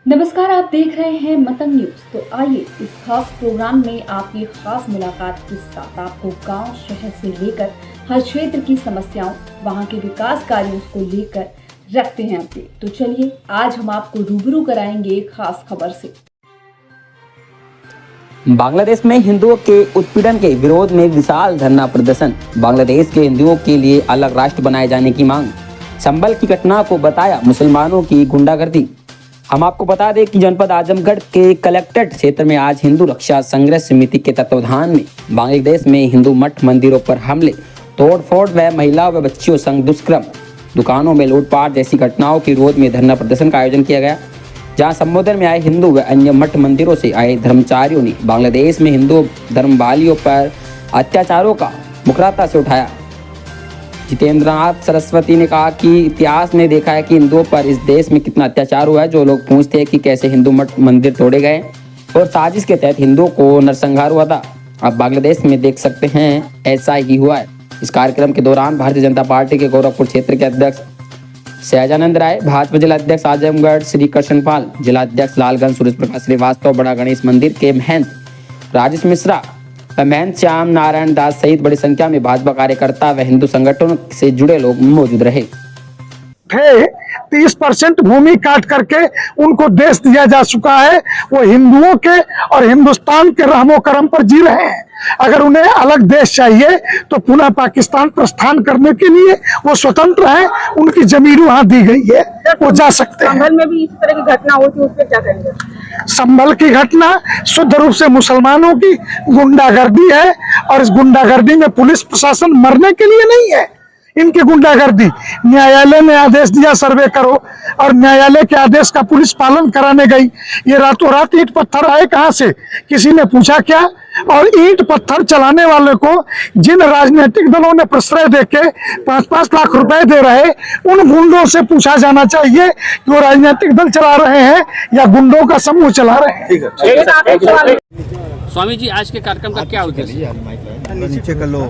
नमस्कार, आप देख रहे हैं मतंग न्यूज। तो आइए इस खास प्रोग्राम में आपकी खास मुलाकात के साथ आपको गांव शहर से लेकर हर क्षेत्र की समस्याओं, वहां के विकास कार्यों को लेकर रखते हैं अपडेट। तो चलिए आज हम आपको रूबरू कराएंगे एक खास खबर से। बांग्लादेश में हिंदुओं के उत्पीड़न के विरोध में विशाल धरना प्रदर्शन। बांग्लादेश के हिंदुओं के लिए अलग राष्ट्र बनाए जाने की मांग। संभल की घटना को बताया मुसलमानों की गुंडागर्दी। हम आपको बता दें कि जनपद आजमगढ़ के कलेक्ट्रेट क्षेत्र में आज हिंदू रक्षा संघर्ष समिति के तत्वाधान में बांग्लादेश में हिंदू मठ मंदिरों पर हमले, तोड़फोड़ व महिलाओं व बच्चियों संग दुष्कर्म, दुकानों में लूटपाट जैसी घटनाओं के विरोध में धरना प्रदर्शन का आयोजन किया गया, जहां संबोधन में आए हिंदू व अन्य मठ मंदिरों से आए धर्मचारियों ने बांग्लादेश में हिंदू धर्मवालियों पर अत्याचारों का मुखराता से उठाया। जितेंद्रनाथ सरस्वती ने कहा कि इतिहास ने देखा है कि हिंदुओं पर इस देश में कितना अत्याचार हुआ है। जो लोग पूछते हैं कि कैसे हिंदू मठ मंदिर तोड़े गए और साजिश के तहत हिंदुओं को नरसंहार हुआ था, अब बांग्लादेश में देख सकते हैं ऐसा ही हुआ है। इस कार्यक्रम के दौरान भारतीय जनता पार्टी के गोरखपुर क्षेत्र के अध्यक्ष सहजानंद राय, भाजपा जिला अध्यक्ष आजमगढ़ श्री कृष्णपाल, जिला अध्यक्ष लालगंज सूरज प्रकाश श्रीवास्तव, बड़ा गणेश मंदिर के महंत राजेश मिश्रा, महंत श्याम नारायण दास सहित बड़ी संख्या में भाजपा कार्यकर्ता व हिंदू संगठनों से जुड़े लोग मौजूद रहे। 30% भूमि काट करके उनको देश दिया जा चुका है। वो हिंदुओं के और हिंदुस्तान के रहमो करम पर जी रहे हैं। अगर उन्हें अलग देश चाहिए तो पुनः पाकिस्तान प्रस्थान करने के लिए वो स्वतंत्र हैं। उनकी जमीन वहां दी गई है, वो जा सकते हैं। संभल में भी इस तरह की घटना होती है, उस पर क्या करेंगे? संभल की घटना शुद्ध रूप से मुसलमानों की गुंडागर्दी है और इस गुंडागर्दी में पुलिस प्रशासन मरने के लिए नहीं है। इनकी गुंडागर्दी, न्यायालय ने आदेश दिया सर्वे करो और न्यायालय के आदेश का पुलिस पालन कराने गई। ये रातों रात ईंट पत्थर आए कहां से, किसी ने पूछा क्या? और ईंट पत्थर चलाने वाले को जिन राजनीतिक दलों ने प्रश्रय देके 5-5 लाख रुपए दे रहे, उन गुंडों से पूछा जाना चाहिए कि वो राजनीतिक दल चला रहे हैं या गुंडों का समूह चला रहे हैं। स्वामी जी, आज के कार्यक्रम का क्या उद्देश्य? नीचे कर लो।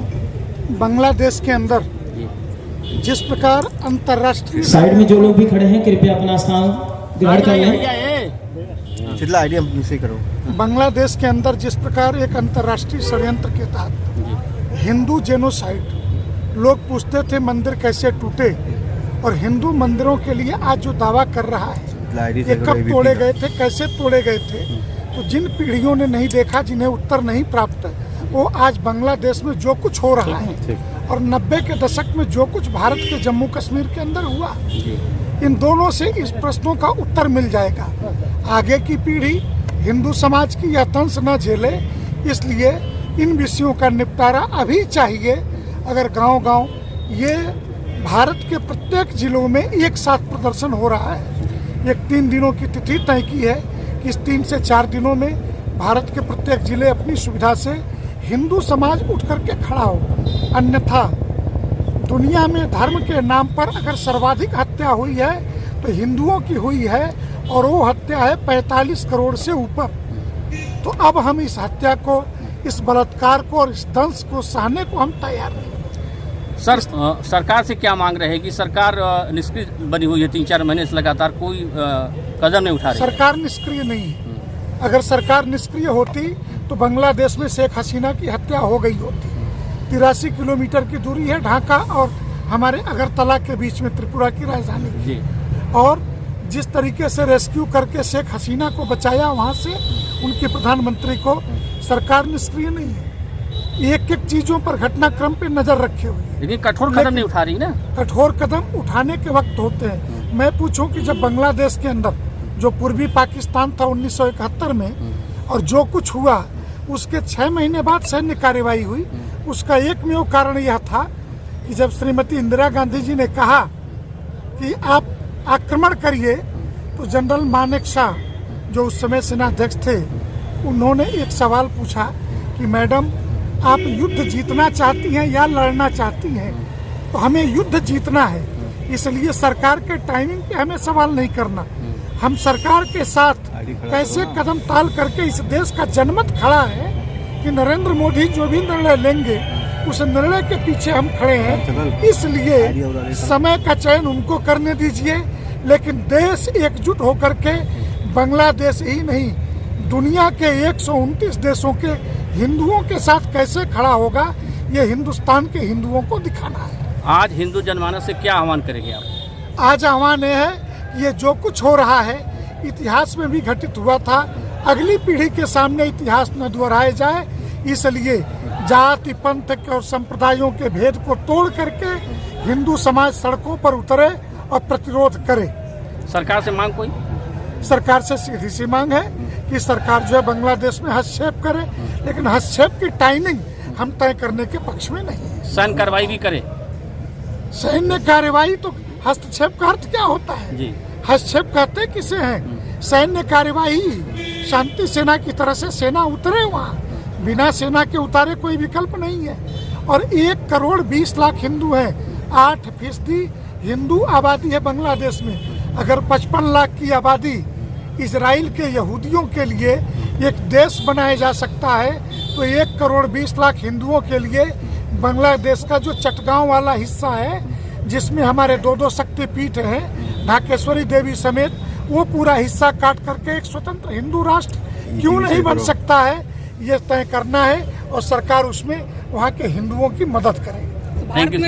बांग्लादेश के अंदर जिस प्रकार अंतर्राष्ट्रीय साइड में जो लोग भी खड़े हैं कृपया अपना स्थान ग्रहण कर लें। जितना आइडिया नीचे करो। बांग्लादेश के अंदर जिस प्रकार एक अंतर्राष्ट्रीय षड्यंत्र के तहत हिंदू जेनोसाइड, लोग पूछते थे मंदिर कैसे टूटे, और हिंदू मंदिरों के लिए आज जो दावा कर रहा है ये कब तोड़े गए थे, कैसे तोड़े गए थे, तो जिन पीढ़ियों ने नहीं देखा, जिन्हें उत्तर नहीं प्राप्त, वो आज बांग्लादेश में जो कुछ हो रहा है और 90 के दशक में जो कुछ भारत के जम्मू कश्मीर के अंदर हुआ, इन दोनों से इस प्रश्नों का उत्तर मिल जाएगा। आगे की पीढ़ी हिंदू समाज की यह तंस न झेले, इसलिए इन विषयों का निपटारा अभी चाहिए। अगर गांव-गांव ये भारत के प्रत्येक जिलों में एक साथ प्रदर्शन हो रहा है, एक 3 दिनों की तिथि तय की है कि इस 3 से 4 दिनों में भारत के प्रत्येक जिले अपनी सुविधा से हिंदू समाज उठ करके खड़ा हो। अन्यथा दुनिया में धर्म के नाम पर अगर सर्वाधिक हत्या हुई है तो हिंदुओं की हुई है, और वो हत्या है 45 करोड़ से ऊपर। तो अब हम इस हत्या को, इस बलात्कार को और इस दंश को सहने को हम तैयार नहीं। सर, सरकार से क्या मांग रहेगी? सरकार निष्क्रिय बनी हुई है, 3-4 महीने से लगातार कोई कदम नहीं उठा रही। सरकार निष्क्रिय नहीं है। अगर सरकार निष्क्रिय होती तो बांग्लादेश में शेख हसीना की हत्या हो गई होती। 83 किलोमीटर की दूरी है ढाका और हमारे अगरतला के बीच में, त्रिपुरा की राजधानी। और जिस तरीके से रेस्क्यू करके शेख हसीना को बचाया वहां से, उनके प्रधानमंत्री को, सरकार निष्क्रिय नहीं है। एक-एक चीजों पर, घटनाक्रम पे नजर रखे हुए है। लेकिन कठोर कदम नहीं उठा रही ना। कठोर कदम उठाने के वक्त होते हैं। मैं पूछूं कि जब बांग्लादेश के अंदर जो पूर्वी पाकिस्तान था 1971 में, और जो कुछ हुआ उसके 6 महीने बाद सैन्य कार्रवाई हुई, उसका एकमेव कारण यह था कि जब श्रीमती इंदिरा गांधी जी ने कहा कि आप आक्रमण करिए, तो जनरल मानेक शाह, जो उस समय सेनाध्यक्ष थे, उन्होंने एक सवाल पूछा कि मैडम, आप युद्ध जीतना चाहती हैं या लड़ना चाहती हैं? तो हमें युद्ध जीतना है, इसलिए सरकार के टाइमिंग पे हमें सवाल नहीं करना। हम सरकार के साथ कैसे कदम ताल करके इस देश का जनमत खड़ा है कि नरेंद्र मोदी जो भी निर्णय लेंगे उस निर्णय के पीछे हम खड़े हैं। इसलिए समय का चयन उनको करने दीजिए, लेकिन देश एकजुट होकर के बांग्लादेश ही नहीं, दुनिया के 129 देशों के हिंदुओं के साथ कैसे खड़ा होगा, ये हिंदुस्तान के हिंदुओं को दिखाना है। आज हिंदू जनमानस से क्या आह्वान करेंगे आप? आज आह्वान ये है कि ये जो कुछ हो रहा है इतिहास में भी घटित हुआ था, अगली पीढ़ी के सामने इतिहास न दोहराया जाए, इसलिए जाति पंथ और संप्रदायों के भेद को तोड़ करके हिंदू समाज सड़कों पर उतरे और प्रतिरोध करे। सरकार से मांग कोई? सरकार से सीधी सी मांग है कि सरकार जो है बांग्लादेश में हस्तक्षेप करे, लेकिन हस्तक्षेप की टाइमिंग हम तय करने के पक्ष में नहीं है। सैन्य कार्रवाई भी करे? सैन्य कार्यवाही तो हस्तक्षेप का अर्थ क्या होता है जी, हस्तक्षेप कहते किसे हैं? सैन्य कार्यवाही शांति सेना की तरह से सेना उतरे वहाँ, बिना सेना के उतारे कोई विकल्प नहीं है। और 1 करोड़ 20 लाख हिंदू हैं, 8% हिंदू आबादी है बांग्लादेश में। अगर 55 लाख की आबादी इजराइल के यहूदियों के लिए एक देश बनाया जा सकता है, तो 1 करोड़ 20 लाख हिंदुओं के लिए बांग्लादेश का जो चटगांव वाला हिस्सा है, जिसमें हमारे 2 शक्तिपीठ हैं, ढाकेश्वरी देवी समेत, वो पूरा हिस्सा काट करके एक स्वतंत्र हिंदू राष्ट्र क्यों नहीं बन सकता है, ये तय करना है और सरकार उसमें वहाँ के हिंदुओं की मदद करे। Thank you.